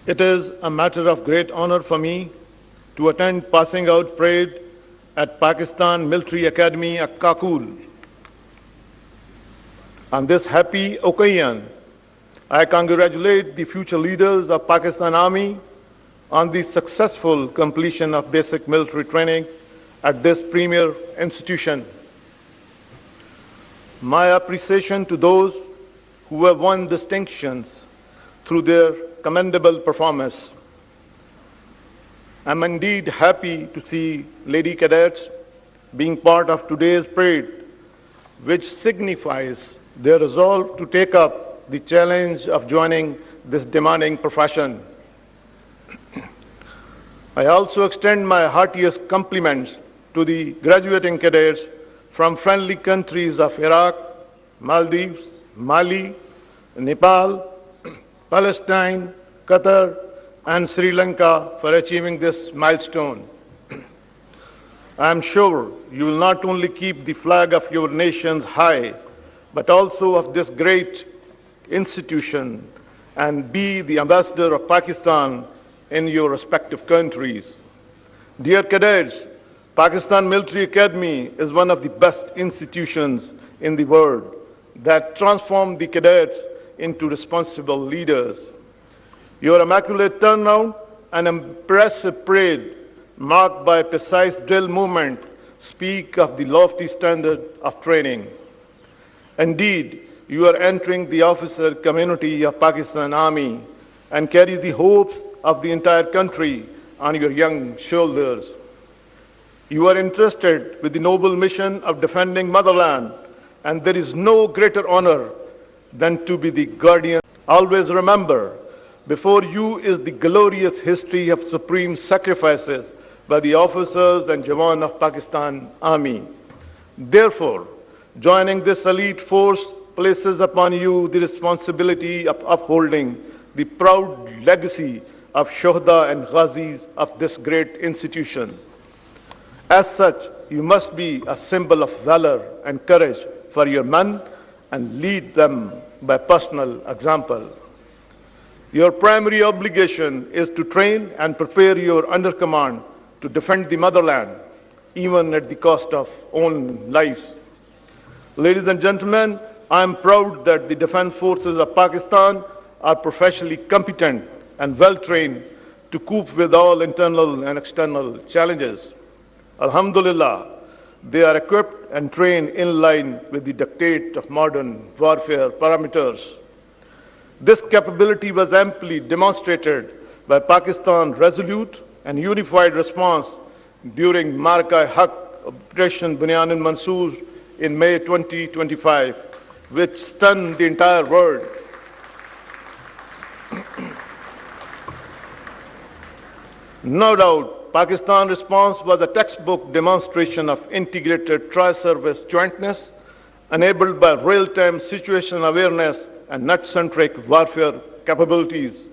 It is a matter of great honor for me to attend passing out parade at Pakistan Military Academy at Kakul. On this happy occasion, I congratulate the future leaders of Pakistan Army on the successful completion of basic military training at this premier institution. My appreciation to those who have won distinctions through their commendable performance. I'm indeed happy to see Lady Cadets being part of today's parade, which signifies their resolve to take up the challenge of joining this demanding profession. I also extend my heartiest compliments to the graduating cadets from friendly countries of Iraq, Maldives, Mali, Nepal, Palestine, Qatar, and Sri Lanka for achieving this milestone. I am sure you will not only keep the flag of your nations high, but also of this great institution and be the ambassador of Pakistan in your respective countries. Dear cadets, Pakistan Military Academy is one of the best institutions in the world that transform the cadets into responsible leaders. Your immaculate turnout and impressive parade, marked by precise drill movement, speak of the lofty standard of training. Indeed, you are entering the officer community of Pakistan Army and carry the hopes of the entire country on your young shoulders. You are entrusted with the noble mission of defending motherland, and there is no greater honor than to be the guardian. Always remember, before you is the glorious history of supreme sacrifices by the officers and Jawan of Pakistan Army. Therefore, joining this elite force places upon you the responsibility of upholding the proud legacy of Shuhada and Ghazis of this great institution. As such, you must be a symbol of valor and courage for your men and lead them by personal example. Your primary obligation is to train and prepare your undercommand to defend the motherland, even at the cost of own lives. Ladies and gentlemen, I am proud that the defense forces of Pakistan are professionally competent and well-trained to cope with all internal and external challenges. Alhamdulillah, they are equipped and trained in line with the dictate of modern warfare parameters. This capability was amply demonstrated by Pakistan's resolute and unified response during Marka-e-Haq Operation Bunyan Mansoor in May 2025, which stunned the entire world. No doubt, Pakistan's response was a textbook demonstration of integrated tri-service jointness, enabled by real-time situational awareness and net-centric warfare capabilities.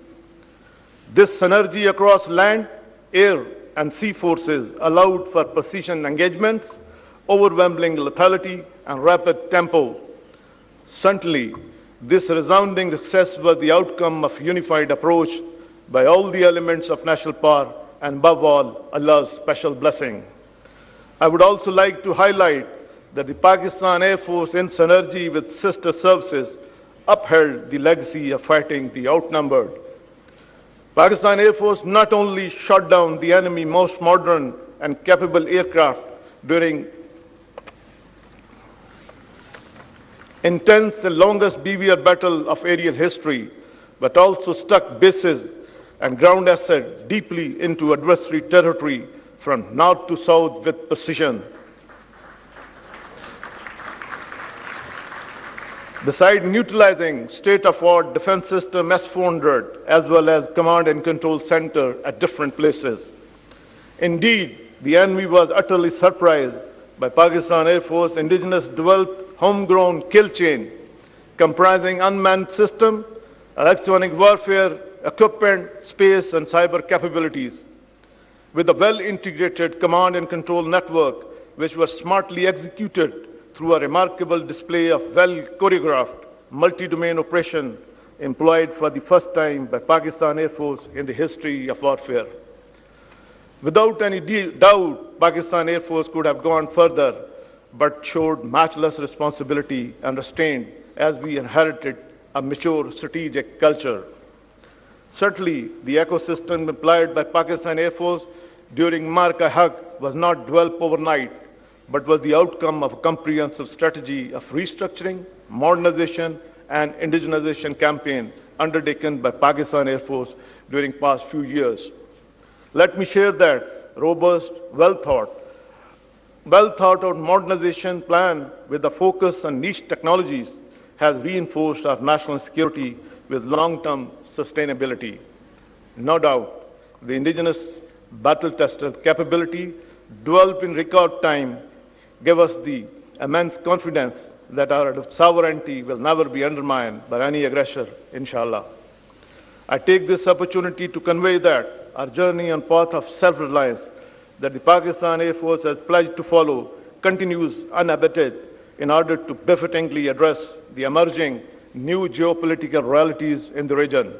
This synergy across land, air, and sea forces allowed for precision engagements, overwhelming lethality, and rapid tempo. Certainly, this resounding success was the outcome of a unified approach by all the elements of national power, and above all, Allah's special blessing. I would also like to highlight that the Pakistan Air Force, in synergy with sister services, upheld the legacy of fighting the outnumbered. Pakistan Air Force not only shot down the enemy's most modern and capable aircraft during intense and longest BVR battle of aerial history, but also struck bases and ground assets deeply into adversary territory from north to south with precision. Besides neutralizing state-of-the-art defense system S-400, as well as command and control center at different places. Indeed, the enemy was utterly surprised by Pakistan Air Force indigenous developed homegrown kill chain, comprising unmanned system, electronic warfare, equipment, space, and cyber capabilities, with a well-integrated command and control network, which was smartly executed through a remarkable display of well-choreographed multi-domain operation employed for the first time by Pakistan Air Force in the history of warfare. Without any doubt, Pakistan Air Force could have gone further, but showed matchless responsibility and restraint as we inherited a mature strategic culture. Certainly, the ecosystem employed by Pakistan Air Force during Mark-I-Haq was not developed overnight, but was the outcome of a comprehensive strategy of restructuring, modernization, and indigenization campaign undertaken by Pakistan Air Force during past few years. Let me share that robust, well-thought out modernization plan with a focus on niche technologies has reinforced our national security with long-term sustainability. No doubt, the indigenous battle-tested capability developed in record time gave us the immense confidence that our sovereignty will never be undermined by any aggressor, inshallah. I take this opportunity to convey that our journey on path of self-reliance that the Pakistan Air Force has pledged to follow continues unabated in order to befittingly address the emerging new geopolitical realities in the region.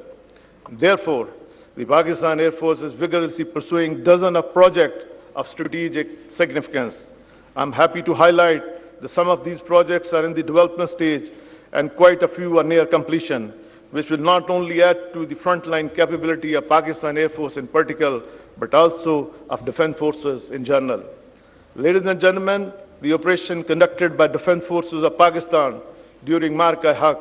Therefore, the Pakistan Air Force is vigorously pursuing dozens of projects of strategic significance. I'm happy to highlight that some of these projects are in the development stage and quite a few are near completion, which will not only add to the frontline capability of Pakistan Air Force in particular, but also of defense forces in general. Ladies and gentlemen, the operation conducted by defense forces of Pakistan during Mark-I-Haq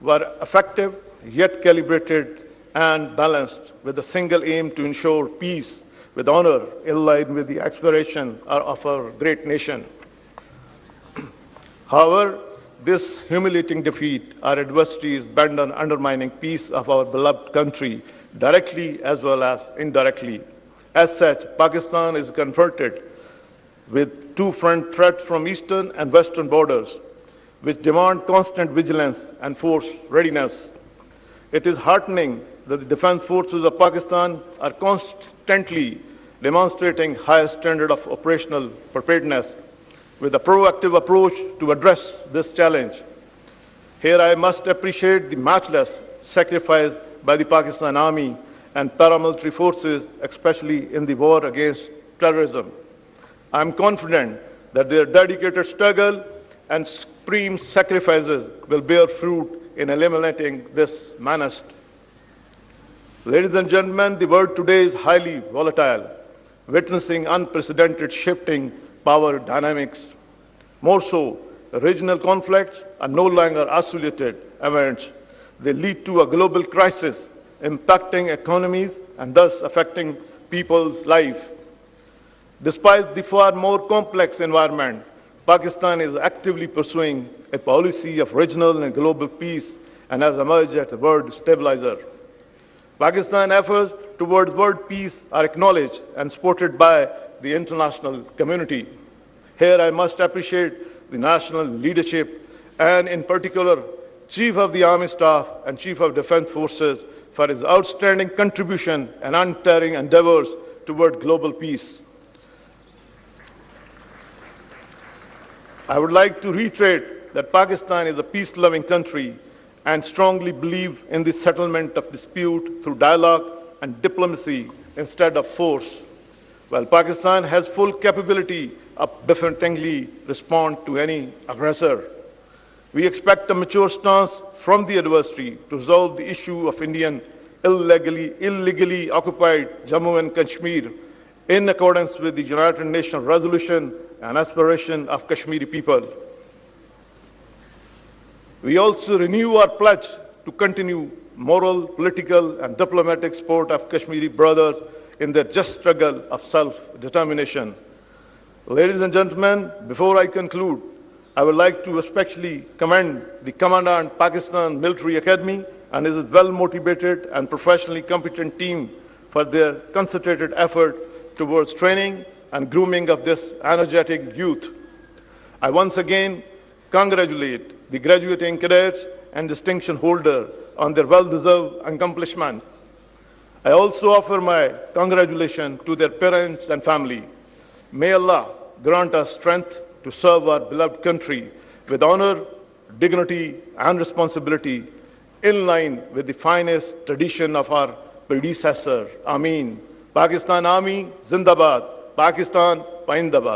were effective, yet calibrated and balanced with a single aim to ensure peace with honor in line with the aspiration of our great nation. However, this humiliating defeat, our adversity is bent on undermining peace of our beloved country, directly as well as indirectly. As such, Pakistan is confronted with two front threats from eastern and western borders, which demand constant vigilance and force readiness. It is heartening that the defense forces of Pakistan are constantly demonstrating higher standard of operational preparedness with a proactive approach to address this challenge. Here I must appreciate the matchless sacrifice by the Pakistan Army and paramilitary forces, especially in the war against terrorism. I am confident that their dedicated struggle and supreme sacrifices will bear fruit in eliminating this menace. Ladies and gentlemen, the world today is highly volatile, witnessing unprecedented shifting power dynamics. More so, regional conflicts are no longer isolated events. They lead to a global crisis impacting economies and thus affecting people's life. Despite the far more complex environment, Pakistan is actively pursuing a policy of regional and global peace and has emerged as a world stabilizer. Pakistan's efforts towards world peace are acknowledged and supported by the international community. Here I must appreciate the national leadership and in particular Chief of the Army Staff and Chief of Defense Forces for his outstanding contribution and untiring endeavors toward global peace. I would like to reiterate that Pakistan is a peace-loving country and strongly believe in the settlement of dispute through dialogue and diplomacy instead of force. While Pakistan has full capability of befittingly respond to any aggressor, we expect a mature stance from the adversary to resolve the issue of Indian illegally occupied Jammu and Kashmir in accordance with the United Nations resolution and aspiration of Kashmiri people. We also renew our pledge to continue moral, political, and diplomatic support of Kashmiri brothers in their just struggle of self-determination. Ladies and gentlemen, before I conclude, I would like to especially commend the Commandant Pakistan Military Academy and his well-motivated and professionally competent team for their concentrated effort towards training and grooming of this energetic youth. I once again congratulate the graduating cadets and distinction holders on their well-deserved accomplishment. I also offer my congratulations to their parents and family. May Allah grant us strength to serve our beloved country with honor, dignity, and responsibility. in line with the finest tradition of our predecessor. Ameen. Pakistan Army, Zindabad. Pakistan, Paindabad.